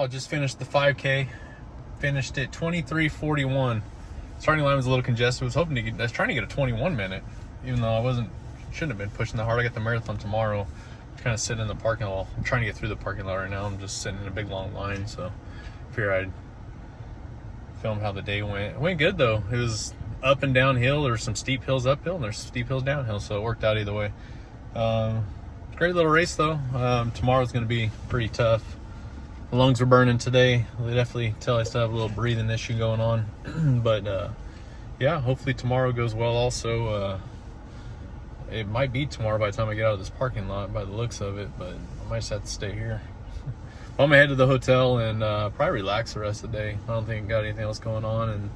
y'all, just finished the 5K. Finished it 23:41. Starting line was a little congested. I was trying to get a 21 minute, even though shouldn't have been pushing that hard. I got the marathon tomorrow. Kind of sitting in the parking lot. I'm trying to get through the parking lot right now. I'm just sitting in a big long line, so I figured I'd film how the day went. It went good though. It was up and downhill. There's some steep hills uphill and there's steep hills downhill, so it worked out either way. Great little race though. Tomorrow's going to be pretty tough. The lungs were burning today. They definitely tell I still have a little breathing issue going on. But yeah, hopefully tomorrow goes well also. It might be tomorrow by the time I get out of this parking lot by the looks of it, but I might just have to stay here. I'm gonna head to the hotel and probably relax the rest of the day. I don't think I got anything else going on, and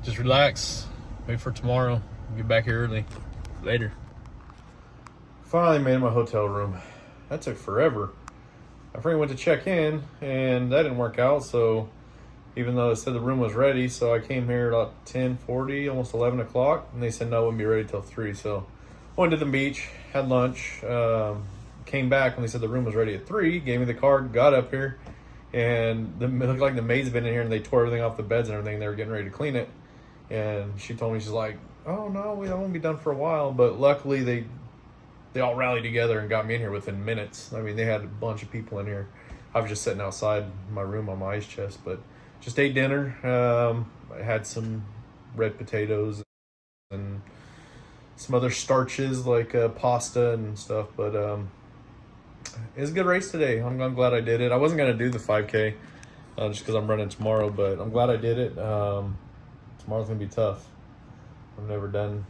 just relax, wait for tomorrow, get back here early. Later. Finally made my hotel room. That took forever. My friend went to check in and that didn't work out, so even though it said the room was ready, so I came here about 10:40, almost 11 o'clock, and they said no, it wouldn't be ready till 3, so went to the beach, had lunch, came back when they said the room was ready at 3, gave me the card, got up here, and it looked like the maids had been in here and they tore everything off the beds and everything. They were getting ready to clean it, and she told me, she's like, oh no, we won't be done for a while, but luckily they all rallied together and got me in here within minutes. I mean, they had a bunch of people in here. I was just sitting outside my room on my ice chest, but just ate dinner. I had some red potatoes and some other starches like pasta and stuff, but it was a good race today. I'm glad I did it. I wasn't going to do the 5K just because I'm running tomorrow, but I'm glad I did it. Tomorrow's going to be tough. I've never done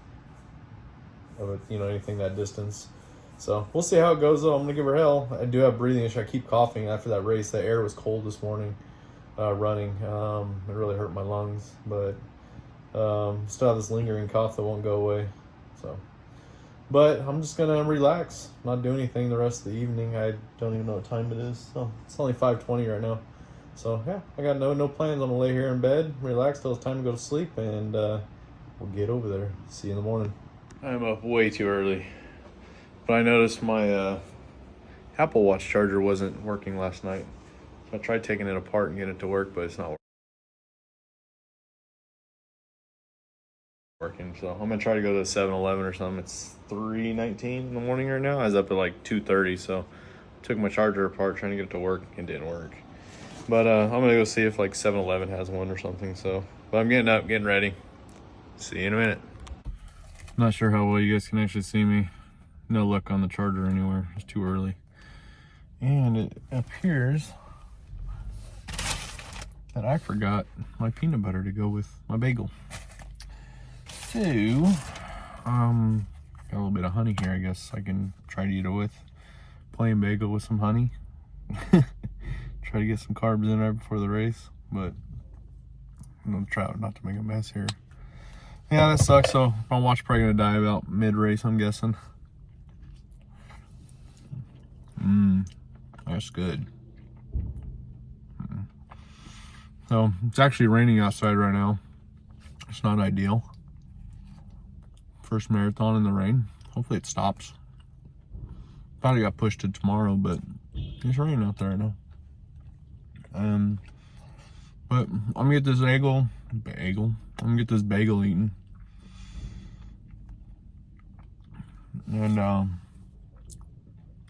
anything that distance. So we'll see how it goes though. I'm going to give her hell. I do have breathing issue. I keep coughing after that race. The air was cold this morning running. It really hurt my lungs, but still have this lingering cough that won't go away. So, but I'm just gonna relax, not do anything the rest of the evening. I don't even know what time it is. So it's only 5:20 right now. So yeah, I got no plans. I'm gonna lay here in bed, relax till it's time to go to sleep, and we'll get over there. See you in the morning. I'm up way too early, but I noticed my Apple Watch charger wasn't working last night. So I tried taking it apart and getting it to work, but it's not working. So I'm gonna try to go to 7-Eleven or something. It's 3:19 in the morning right now. I was up at like 2:30, so took my charger apart trying to get it to work and didn't work. But I'm gonna go see if like 7-Eleven has one or something. So, but I'm getting up, getting ready. See you in a minute. Not sure how well you guys can actually see me. No luck on the charger anywhere. It's too early. And it appears that I forgot my peanut butter to go with my bagel. So, got a little bit of honey here, I guess I can try to eat it with. Plain bagel with some honey. Try to get some carbs in right before the race, but I'm gonna try not to make a mess here. Yeah, that sucks. So my watch probably gonna die about mid-race, I'm guessing. That's good. So it's actually raining outside right now. It's not ideal. First marathon in the rain. Hopefully it stops. Thought it got pushed to tomorrow, but it's raining out there right now. But I'm gonna get this bagel. I'm gonna get this bagel eaten. And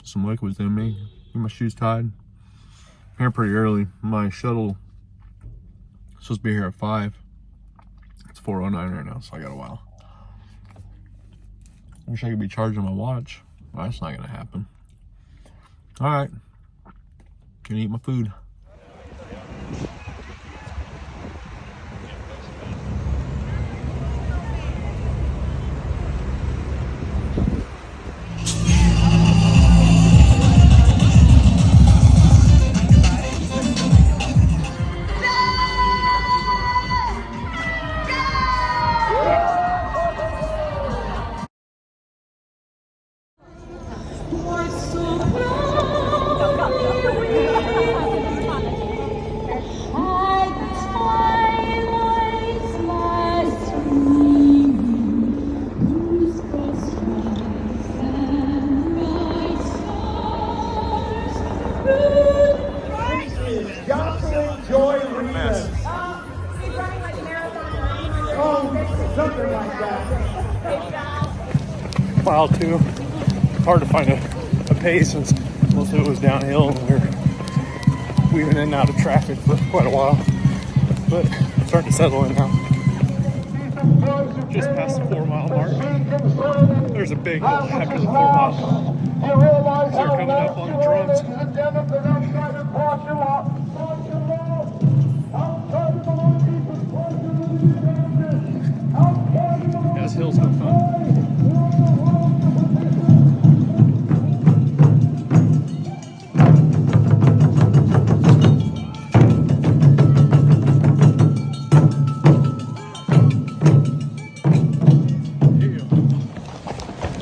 some liquids in me. Get my shoes tied. I'm here pretty early. My shuttle is supposed to be here at 5. It's 4:09 right now, so I got a while. Wish I could be charging my watch. Well, that's not gonna happen. Alright. Gonna eat my food. Mile 2. It's hard to find a pace since most of it was downhill and we were weaving in and out of traffic for quite a while. But starting to settle in now. Just past the 4 mile mark. There's a big hill after the 4 mile. They're coming up on the drums. Yeah, this hill's no fun.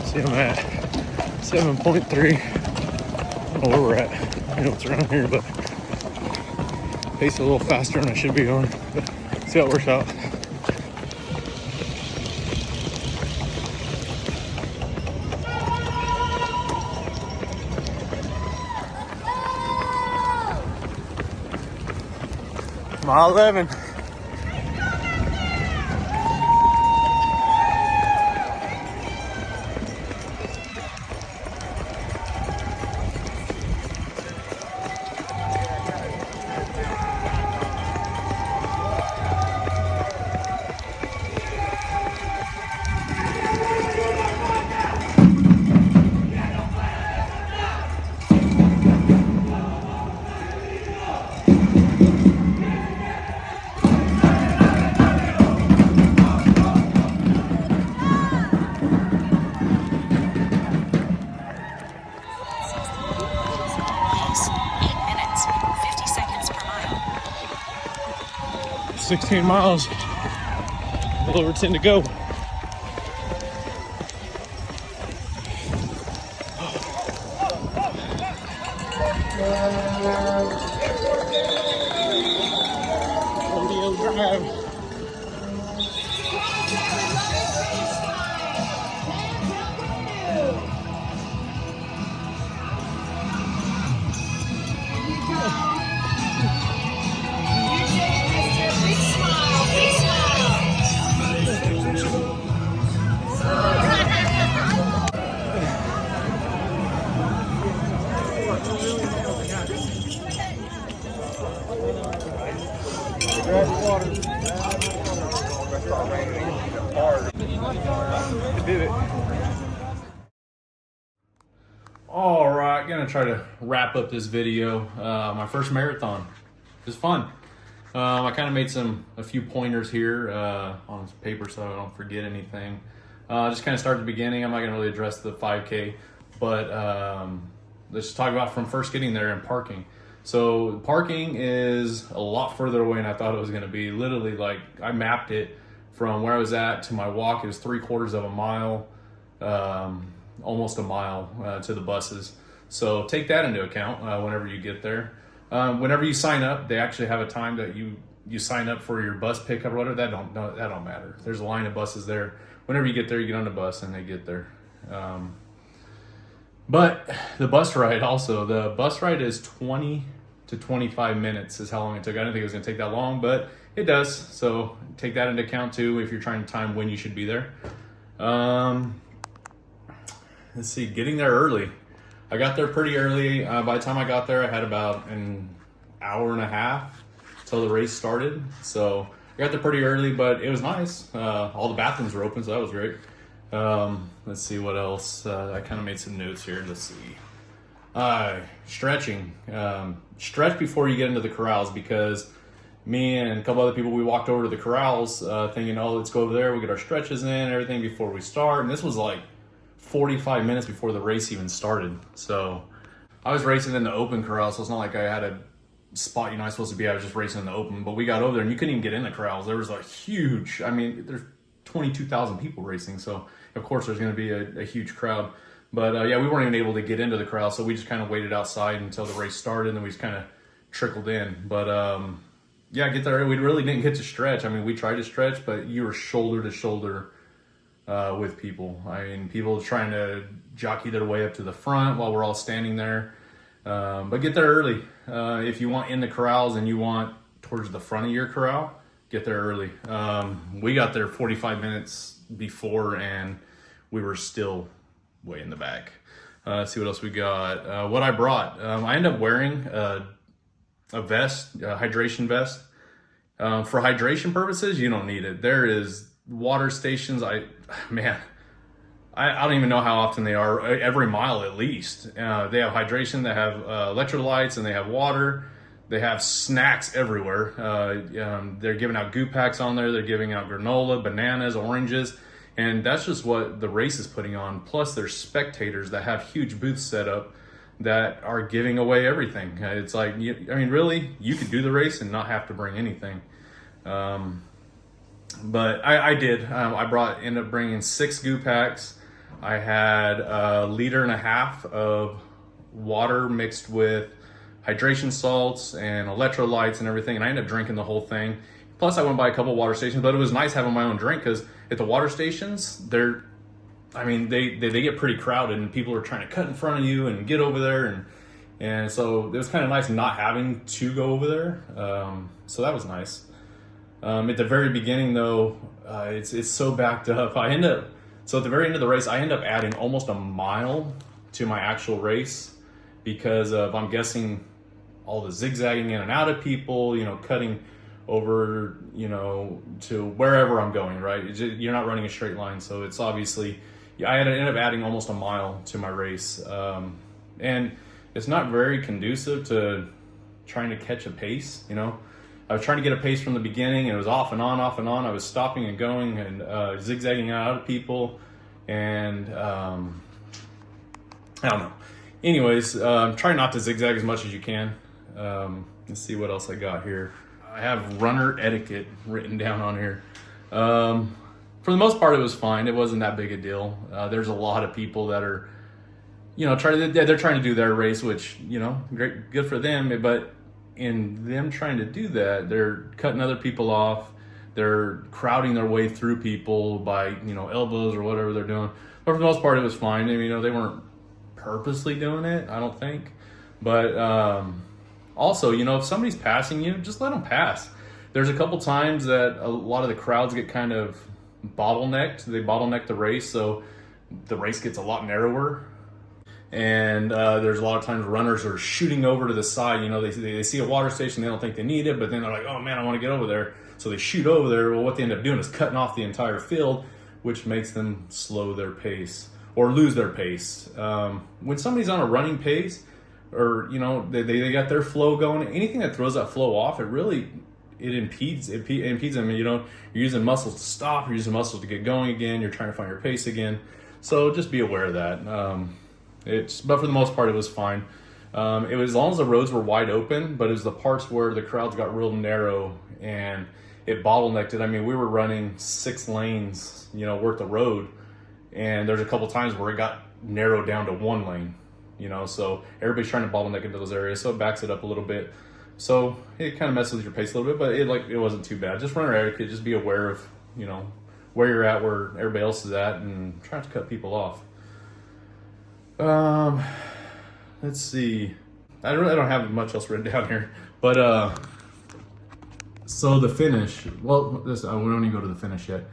See, I'm at 7.3. I don't know where we're at. I know it's around here, but pace a little faster than I should be going. But see how it works out. Mile 11. Pace, 8 minutes, 50 seconds per mile. 16 miles. A little over 10 to go. Rodeo Drive. Did it. All right, gonna try to wrap up this video. My first marathon. It was fun. I kind of made a few pointers here on paper so I don't forget anything. Just kind of start at the beginning. I'm not gonna really address the 5K, but let's talk about from first getting there and parking. So parking is a lot further away than I thought it was gonna be. Literally, like, I mapped it from where I was at to my walk. It was 3/4 of a mile, almost a mile to the buses. So take that into account whenever you get there. Whenever you sign up, they actually have a time that you sign up for your bus pickup or whatever. That don't matter. There's a line of buses there. Whenever you get there, you get on the bus and they get there. But the bus ride also, the bus ride is 20 to 25 minutes is how long it took. I didn't think it was gonna take that long, but it does. So take that into account too if you're trying to time when you should be there. Let's see, getting there early. I got there pretty early. By the time I got there, I had about an hour and a half till the race started. So I got there pretty early, but it was nice. All the bathrooms were open, so that was great. Let's see what else. I kind of made some notes here. Let's see. Stretching. Stretch before you get into the corrals, because me and a couple other people, we walked over to the corrals thinking, oh, let's go over there. We'll get our stretches in and everything before we start. And this was like 45 minutes before the race even started. So I was racing in the open corral, so it's not like I had a spot you're not supposed to be. I was just racing in the open, but we got over there and you couldn't even get in the corrals. There was a huge, I mean, there's 22,000 people racing, so of course there's going to be a huge crowd. But yeah, we weren't even able to get into the corral, so we just kind of waited outside until the race started, and then we just kind of trickled in. But yeah, get there. We really didn't get to stretch. I mean, we tried to stretch, but you were shoulder to shoulder with people. I mean, people trying to jockey their way up to the front while we're all standing there. But get there early. If you want in the corrals and you want towards the front of your corral, get there early. We got there 45 minutes before, and we were still way in the back. Let's see what else we got. What I brought, I ended up wearing a vest, a hydration vest. For hydration purposes, you don't need it. There is water stations. I don't even know how often they are. Every mile at least. They have hydration. They have electrolytes, and they have water. They have snacks everywhere. They're giving out goo packs on there. They're giving out granola, bananas, oranges. And that's just what the race is putting on. Plus, there's spectators that have huge booths set up that are giving away everything. It's like, really, you could do the race and not have to bring anything. But I did. I ended up bringing 6 goo packs. I had 1.5 liters of water mixed with hydration salts and electrolytes and everything, and I ended up drinking the whole thing. Plus, I went by a couple water stations, but it was nice having my own drink because at the water stations, they get pretty crowded and people are trying to cut in front of you and get over there, and so it was kind of nice not having to go over there. So that was nice. At the very beginning, though, it's so backed up. So at the very end of the race, I end up adding almost a mile to my actual race because of, I'm guessing, all the zigzagging in and out of people, cutting over, to wherever I'm going, right? You're not running a straight line. So it's obviously, I ended up adding almost a mile to my race. And it's not very conducive to trying to catch a pace, I was trying to get a pace from the beginning, and it was off and on, off and on. I was stopping and going and zigzagging out of people, and I don't know. Anyways, try not to zigzag as much as you can. Let's see what else I got here. I have runner etiquette written down on here. For the most part, it was fine. It wasn't that big a deal. There's a lot of people that are, they're trying to do their race, which, great, good for them, but in them trying to do that, they're cutting other people off. They're crowding their way through people by, elbows or whatever they're doing. But for the most part, it was fine. They weren't purposely doing it, I don't think. But also, if somebody's passing you, just let them pass. There's a couple times that a lot of the crowds get kind of bottlenecked. They bottleneck the race, so the race gets a lot narrower. And there's a lot of times runners are shooting over to the side. They see a water station, they don't think they need it, but then they're like, oh man, I want to get over there. So they shoot over there. Well, what they end up doing is cutting off the entire field, which makes them slow their pace or lose their pace. When somebody's on a running pace, or they got their flow going, anything that throws that flow off, it impedes them. You're using muscles to stop, you're using muscles to get going again, you're trying to find your pace again. So just be aware of that. But for the most part, it was fine. It was as long as the roads were wide open, but it was the parts where the crowds got real narrow and it bottlenecked it. We were running 6 lanes, worth of road, and there's a couple times where it got narrowed down to 1 lane, so everybody's trying to bottleneck into those areas, so it backs it up a little bit. So it kind of messes with your pace a little bit, but it wasn't too bad. Just runner etiquette, just be aware of, where you're at, where everybody else is at, and try not to cut people off. Let's see. I don't have much else written down here, but so the finish. Well, we don't even go to the finish yet.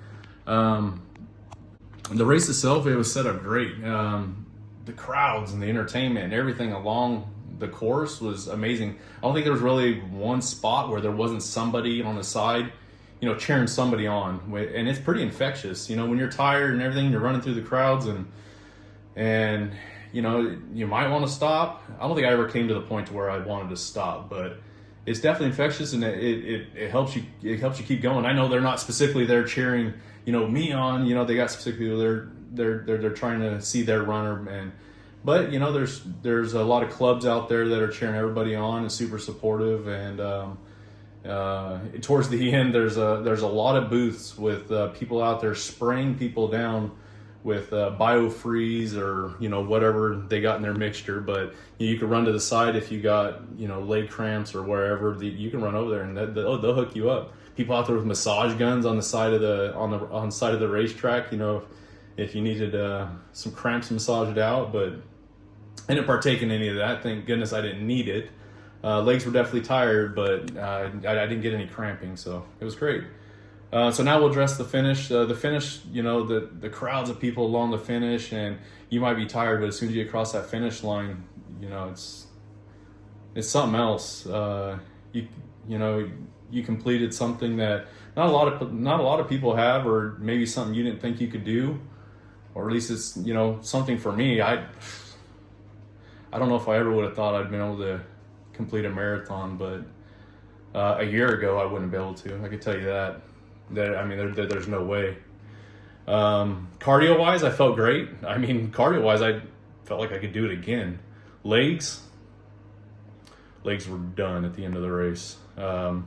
The race itself, it was set up great. The crowds and the entertainment and everything along the course was amazing. I don't think there was really one spot where there wasn't somebody on the side, cheering somebody on. And it's pretty infectious. When you're tired and everything, you're running through the crowds and you might want to stop. I don't think I ever came to the point to where I wanted to stop, but it's definitely infectious, and it helps you. It helps you keep going. I know they're not specifically there cheering, me on. They got specifically they're trying to see their runner, but there's a lot of clubs out there that are cheering everybody on and super supportive. And towards the end, there's a lot of booths with people out there spraying people down with biofreeze or whatever they got in their mixture. But you can run to the side if you got leg cramps or wherever. You can run over there and they'll hook you up. People out there with massage guns on the side of the side of the racetrack. If you needed some cramps massaged out. But I didn't partake in any of that. Thank goodness I didn't need it. Legs were definitely tired, but I didn't get any cramping, so it was great. So now we'll address the finish. The finish, the crowds of people along the finish, and you might be tired, but as soon as you get across that finish line, it's something else. You completed something that not a lot of people have, or maybe something you didn't think you could do, or at least it's something for me. I don't know if I ever would have thought I'd been able to complete a marathon, but a year ago I wouldn't be able to. I could tell you that. There's no way. Cardio wise, I felt great. Cardio wise, I felt like I could do it again. Legs were done at the end of the race. And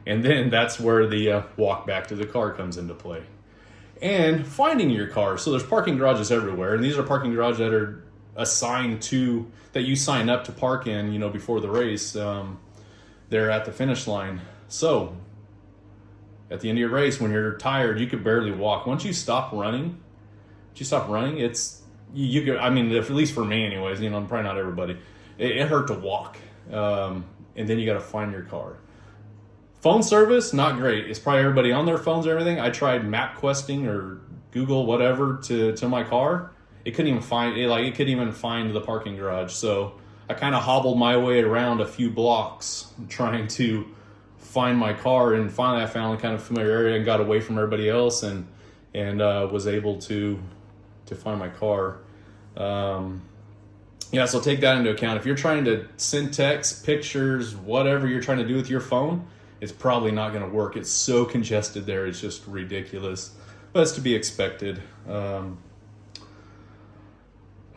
then that's where the walk back to the car comes into play. And finding your car. So there's parking garages everywhere, and these are parking garages that are assigned to, that you sign up to park in, before the race. They're at the finish line. So at the end of your race, when you're tired, you could barely walk. Once you stop running, it's, you could, at least for me anyways, probably not everybody, it hurt to walk. And then you got to find your car. Phone service, not great. It's probably everybody on their phones and everything. I tried MapQuesting or Google whatever to my car. It couldn't even find it. It couldn't even find the parking garage. So I kind of hobbled my way around a few blocks trying to find my car. And finally, I found a kind of familiar area and got away from everybody else and was able to find my car. So take that into account. If you're trying to send texts, pictures, whatever you're trying to do with your phone, it's probably not going to work. It's so congested there. It's just ridiculous. But it's to be expected.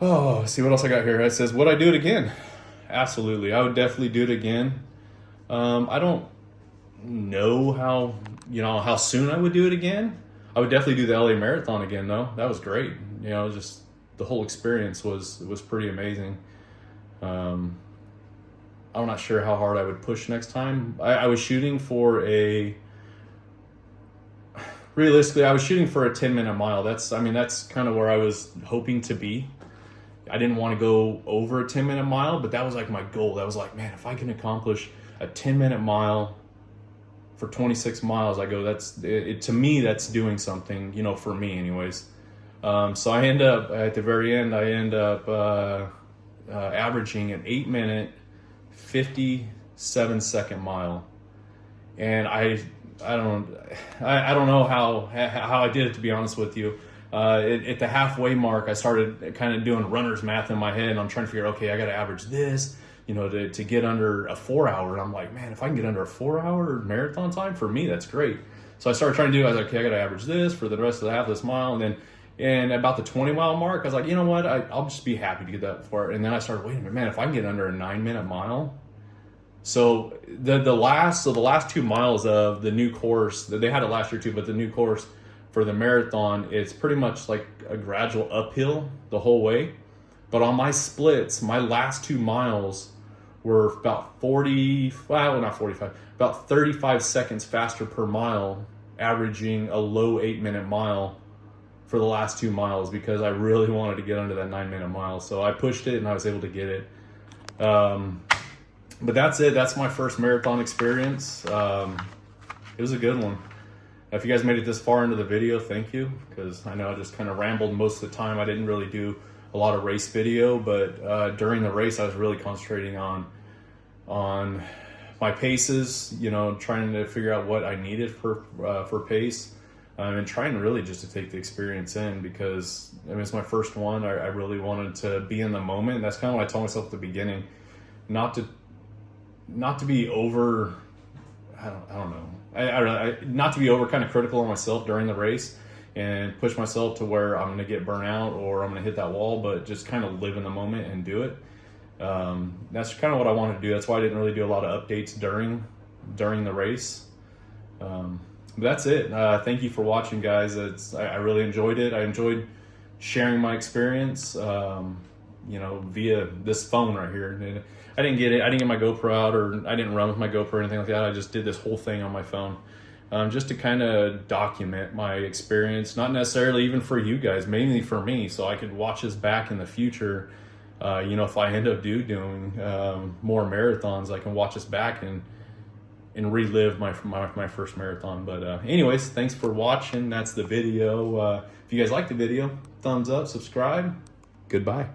See what else I got here. It says, would I do it again? Absolutely. I would definitely do it again. I don't know how soon I would do it again. I would definitely do the LA Marathon again, though. That was great. Just the whole experience was pretty amazing. I'm not sure how hard I would push next time. I was shooting for realistically, I was shooting for a 10-minute mile. That's kind of where I was hoping to be. I didn't want to go over a 10-minute mile, but that was like my goal. That was like, man, if I can accomplish a 10-minute mile for 26 miles, I go, to me, that's doing something, for me anyways. So I end up, at the very end, averaging an 8-minute, 57-second mile. And I don't know how I did it, to be honest with you. At the halfway mark, I started kind of doing runner's math in my head, and I'm trying to figure out, okay, I got to average this, to get under a 4 hour. And I'm like, man, if I can get under a 4 hour marathon time, for me, that's great. So I started trying to I was like, okay, I got to average this for the rest of the half of this mile. And about the 20-mile mark, I was like, you know what, I'll just be happy to get that far. And then I started, wait a minute, man, if I can get under a 9-minute mile. So the last 2 miles of the new course, they had it last year too, but the new course for the marathon, it's pretty much like a gradual uphill the whole way. But on my splits, my last 2 miles were about 35 seconds faster per mile, averaging a low 8-minute mile for the last 2 miles, because I really wanted to get under that 9-minute mile. So I pushed it and I was able to get it. But that's it. That's my first marathon experience. It was a good one. If you guys made it this far into the video, thank you, because I know I just kind of rambled most of the time. I didn't really do a lot of race video, but during the race, I was really concentrating on my paces, trying to figure out what I needed for pace, and trying really just to take the experience in, because it's my first one. I really wanted to be in the moment. And that's kind of what I told myself at the beginning, not to be over, I don't know. Not to be over kind of critical on myself during the race and push myself to where I'm going to get burnt out or I'm going to hit that wall, but just kind of live in the moment and do it. That's kind of what I wanted to do. That's why I didn't really do a lot of updates during the race. But that's it. Thank you for watching, guys. I really enjoyed it. I enjoyed sharing my experience, via this phone right here. I didn't get my GoPro out, or I didn't run with my GoPro or anything like that. I just did this whole thing on my phone, just to kind of document my experience, not necessarily even for you guys, mainly for me, so I could watch this back in the future, You know, if I end up doing more marathons, I can watch this back and relive my first marathon. But anyways, thanks for watching. That's the video. If you guys like the video, thumbs up, subscribe. Goodbye.